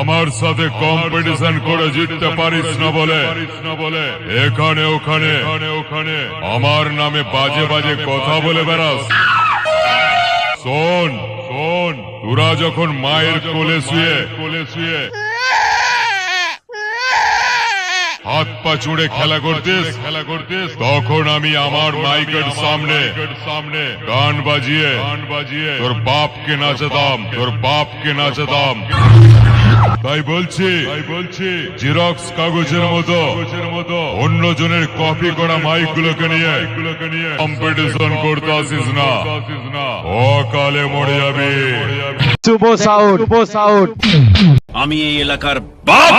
আমার সাথে কম্পিটিশন করে জিততে পারিস না বলে এখানে ওখানে আমার নামে বাজে বাজে কথা বলে বেড়াস। শোন শোন, তোরা যখন মায়ের কোলে শুয়ে হাত পা চুড়ে খেলা করতিস তখন আমি আমার মাইকের সামনে গান বাজিয়ে তোর বাপকে নাচাতাম। তাই বলছি জেরক্স কাগজের মতো অন্য জনের কপি করা মাইক গুলোকে নিয়ে কম্পিটিশন করতে আসিস না, অকালে মরে যাবি। শুভ সাউন্ড। আমি এই এলাকার বাপ।